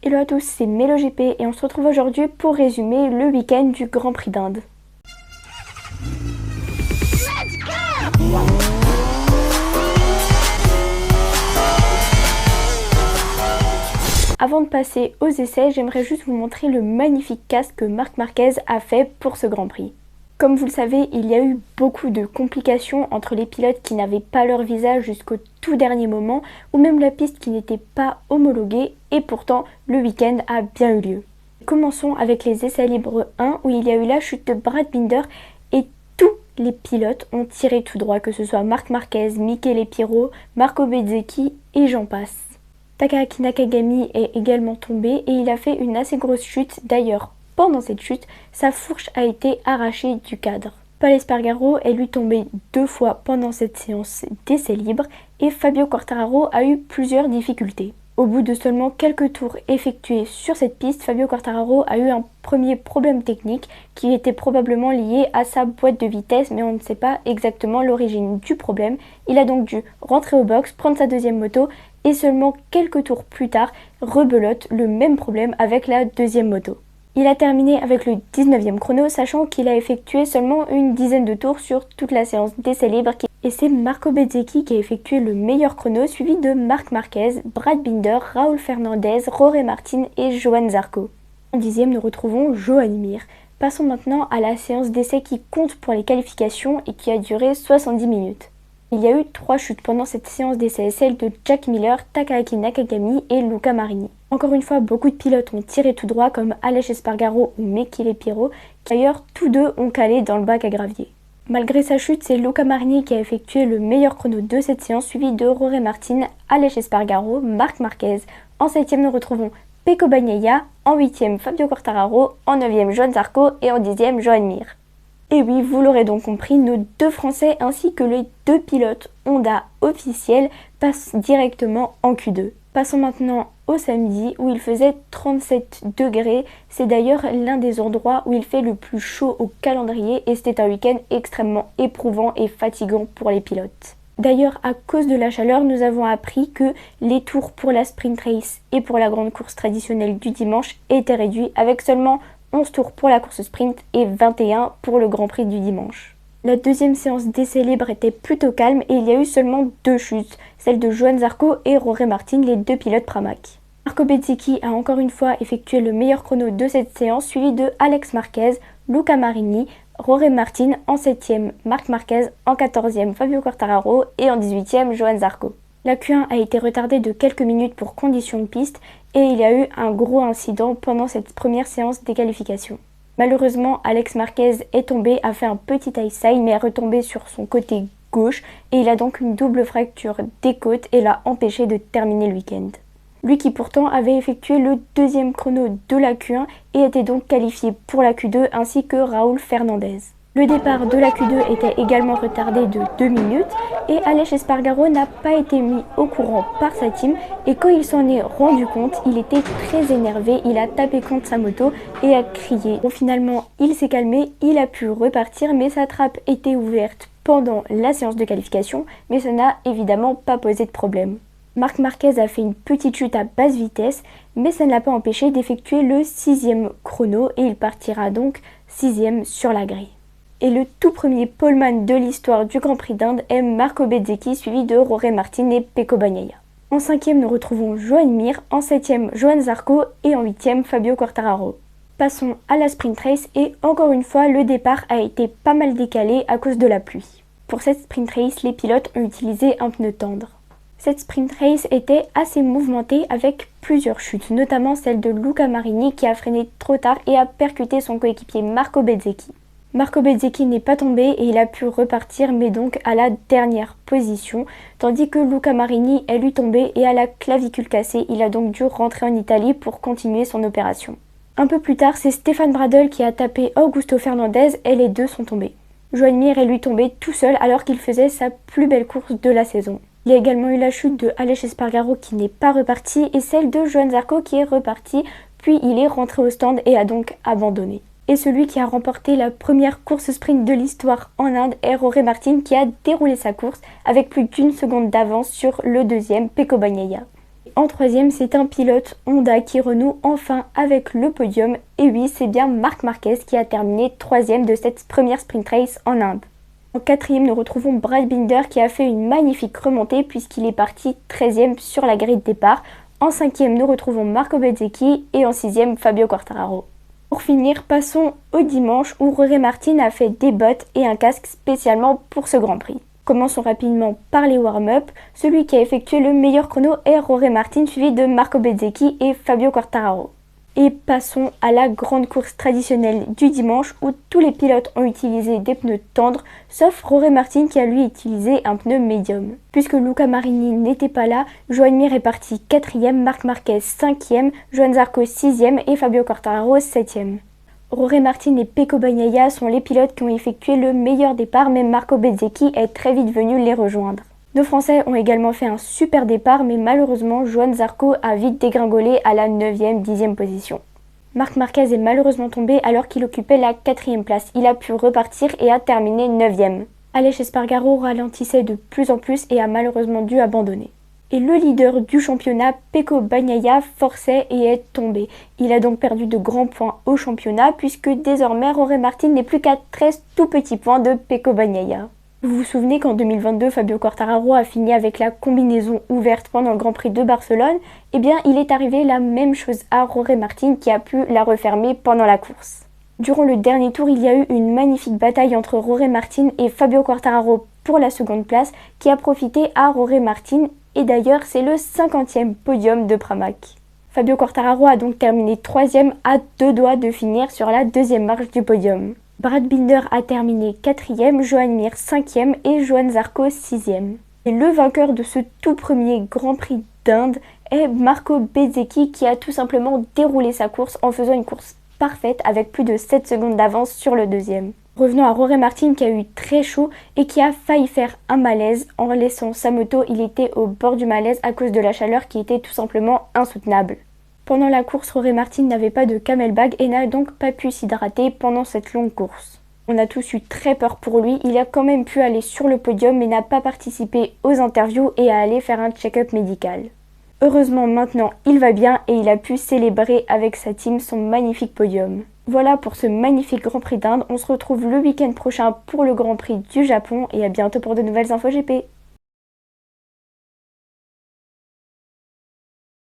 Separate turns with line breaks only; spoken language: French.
Hello à tous, c'est MeloGP et on se retrouve aujourd'hui pour résumer le week-end du Grand Prix d'Inde. Avant de passer aux essais, j'aimerais juste vous montrer le magnifique casque que Marc Marquez a fait pour ce Grand Prix. Comme vous le savez, il y a eu beaucoup de complications entre les pilotes qui n'avaient pas leur visa jusqu'au tout dernier moment, ou même la piste qui n'était pas homologuée, et pourtant le week-end a bien eu lieu. Commençons avec les essais libres 1 où il y a eu la chute de Brad Binder et tous les pilotes ont tiré tout droit, que ce soit Marc Marquez, Michele Pirro, Marco Bezzecchi et j'en passe. Takaaki Nakagami est également tombé et il a fait une assez grosse chute. D'ailleurs, pendant cette chute, sa fourche a été arrachée du cadre. Pol Espargaro est lui tombé 2 fois pendant cette séance d'essais libres et Fabio Quartararo a eu plusieurs difficultés. Au bout de seulement quelques tours effectués sur cette piste, Fabio Quartararo a eu un premier problème technique qui était probablement lié à sa boîte de vitesse, mais on ne sait pas exactement l'origine du problème. Il a donc dû rentrer au box, prendre sa deuxième moto et seulement quelques tours plus tard, rebelote le même problème avec la deuxième moto. Il a terminé avec le 19e chrono, sachant qu'il a effectué seulement une dizaine de tours sur toute la séance d'essais libres. Et c'est Marco Bezzecchi qui a effectué le meilleur chrono, suivi de Marc Marquez, Brad Binder, Raúl Fernandez, Jorge Martin et Johann Zarco. En 10e, nous retrouvons Joan Mir. Passons maintenant à la séance d'essais qui compte pour les qualifications et qui a duré 70 minutes. Il y a eu 3 chutes pendant cette séance d'essais, celles de Jack Miller, Takaaki Nakagami et Luca Marini. Encore une fois, beaucoup de pilotes ont tiré tout droit comme Aleix Espargaro ou Michele Pirro, qui d'ailleurs tous deux ont calé dans le bac à gravier. Malgré sa chute, c'est Luca Marini qui a effectué le meilleur chrono de cette séance, suivi de Jorge Martin, Aleix Espargaro, Marc Marquez. En 7e, nous retrouvons Pecco Bagnaia, en 8e Fabio Quartararo, en 9e Johann Zarco et en 10e Joan Mir. Et oui, vous l'aurez donc compris, nos 2 Français ainsi que les 2 pilotes Honda officiels passent directement en Q2. Passons maintenant au samedi où il faisait 37 degrés. C'est d'ailleurs l'un des endroits où il fait le plus chaud au calendrier et c'était un week-end extrêmement éprouvant et fatigant pour les pilotes. D'ailleurs, à cause de la chaleur, nous avons appris que les tours pour la sprint race et pour la grande course traditionnelle du dimanche étaient réduits avec seulement 11 tours pour la course sprint et 21 pour le Grand Prix du dimanche. La deuxième séance d'essais libres était plutôt calme et il y a eu seulement 2 chutes, celle de Johann Zarco et Jorge Martin, les 2 pilotes Pramac. Marco Bezzecchi a encore une fois effectué le meilleur chrono de cette séance, suivi de Alex Marquez, Luca Marini, Jorge Martin en 7e, Marc Marquez en 14e, Fabio Quartararo et en 18e, Johann Zarco. La Q1 a été retardée de quelques minutes pour conditions de piste et il y a eu un gros incident pendant cette première séance des qualifications. Malheureusement, Alex Marquez est tombé, a fait un petit ice mais est retombé sur son côté gauche et il a donc une double fracture des côtes et l'a empêché de terminer le week-end. Lui qui pourtant avait effectué le 2e chrono de la Q1 et était donc qualifié pour la Q2 ainsi que Raúl Fernandez. Le départ de la Q2 était également retardé de 2 minutes et Aleix Espargaro n'a pas été mis au courant par sa team et quand il s'en est rendu compte, il était très énervé, il a tapé contre sa moto et a crié. Bon, finalement, il s'est calmé, il a pu repartir mais sa trappe était ouverte pendant la séance de qualification mais ça n'a évidemment pas posé de problème. Marc Marquez a fait une petite chute à basse vitesse mais ça ne l'a pas empêché d'effectuer le 6e chrono et il partira donc 6e sur la grille. Et le tout premier poleman de l'histoire du Grand Prix d'Inde est Marco Bezzecchi, suivi de Jorge Martin et Pecco Bagnaia. En 5e, nous retrouvons Joan Mir, en 7e, Johann Zarco et en 8e, Fabio Quartararo. Passons à la sprint race et encore une fois, le départ a été pas mal décalé à cause de la pluie. Pour cette sprint race, les pilotes ont utilisé un pneu tendre. Cette sprint race était assez mouvementée avec plusieurs chutes, notamment celle de Luca Marini qui a freiné trop tard et a percuté son coéquipier Marco Bezzecchi. Marco Bezzecchi n'est pas tombé et il a pu repartir mais donc à la dernière position, tandis que Luca Marini est lui tombé et a la clavicule cassée, il a donc dû rentrer en Italie pour continuer son opération. Un peu plus tard, c'est Stefan Bradl qui a tapé Augusto Fernandez et les deux sont tombés. Joan Mir est lui tombé tout seul alors qu'il faisait sa plus belle course de la saison. Il y a également eu la chute de Aleix Espargaro qui n'est pas reparti et celle de Johann Zarco qui est reparti, puis il est rentré au stand et a donc abandonné. Et celui qui a remporté la première course sprint de l'histoire en Inde est Jorge Martin qui a déroulé sa course avec plus d'1 seconde d'avance sur le deuxième Pecco Bagnaia. En troisième, c'est un pilote Honda qui renoue enfin avec le podium. Et oui, c'est bien Marc Marquez qui a terminé troisième de cette première sprint race en Inde. En quatrième, nous retrouvons Brad Binder qui a fait une magnifique remontée puisqu'il est parti 13e sur la grille de départ. En cinquième, nous retrouvons Marco Bezzecchi et en sixième, Fabio Quartararo. Pour finir, passons au dimanche où Jorge Martin a fait des bottes et un casque spécialement pour ce Grand Prix. Commençons rapidement par les warm-up. Celui qui a effectué le meilleur chrono est Jorge Martin, suivi de Marco Bezzecchi et Fabio Quartararo. Et passons à la grande course traditionnelle du dimanche où tous les pilotes ont utilisé des pneus tendres, sauf Jorge Martin qui a lui utilisé un pneu médium. Puisque Luca Marini n'était pas là, Joan Mir est parti 4e, Marc Marquez 5e, Johann Zarco 6e et Fabio Quartararo 7e. Jorge Martin et Pecco Bagnaia sont les pilotes qui ont effectué le meilleur départ, mais Marco Bezzecchi est très vite venu les rejoindre. Nos Français ont également fait un super départ, mais malheureusement, Johann Zarco a vite dégringolé à la 9e, 10e position. Marc Marquez est malheureusement tombé alors qu'il occupait la 4e place. Il a pu repartir et a terminé 9e. Aleix Espargaro ralentissait de plus en plus et a malheureusement dû abandonner. Et le leader du championnat, Pecco Bagnaia, forçait et est tombé. Il a donc perdu de grands points au championnat puisque désormais Jorge Martin n'est plus qu'à 13 tout petits points de Pecco Bagnaia. Vous vous souvenez qu'en 2022, Fabio Quartararo a fini avec la combinaison ouverte pendant le Grand Prix de Barcelone? Eh bien, il est arrivé la même chose à Jorge Martin qui a pu la refermer pendant la course. Durant le dernier tour, il y a eu une magnifique bataille entre Jorge Martin et Fabio Quartararo pour la seconde place qui a profité à Jorge Martin et d'ailleurs c'est le 50e podium de Pramac. Fabio Quartararo a donc terminé 3e à 2 doigts de finir sur la 2e marche du podium. Brad Binder a terminé 4e, Joan Mir 5e et Johann Zarco 6e. Et le vainqueur de ce tout premier Grand Prix d'Inde est Marco Bezzecchi qui a tout simplement déroulé sa course en faisant une course parfaite avec plus de 7 secondes d'avance sur le deuxième. Revenons à Jorge Martin qui a eu très chaud et qui a failli faire un malaise en laissant sa moto. Il était au bord du malaise à cause de la chaleur qui était tout simplement insoutenable. Pendant la course, Jorge Martin n'avait pas de camelback et n'a donc pas pu s'hydrater pendant cette longue course. On a tous eu très peur pour lui, il a quand même pu aller sur le podium mais n'a pas participé aux interviews et a allé faire un check-up médical. Heureusement maintenant il va bien et il a pu célébrer avec sa team son magnifique podium. Voilà pour ce magnifique Grand Prix d'Inde, on se retrouve le week-end prochain pour le Grand Prix du Japon et à bientôt pour de nouvelles infos GP.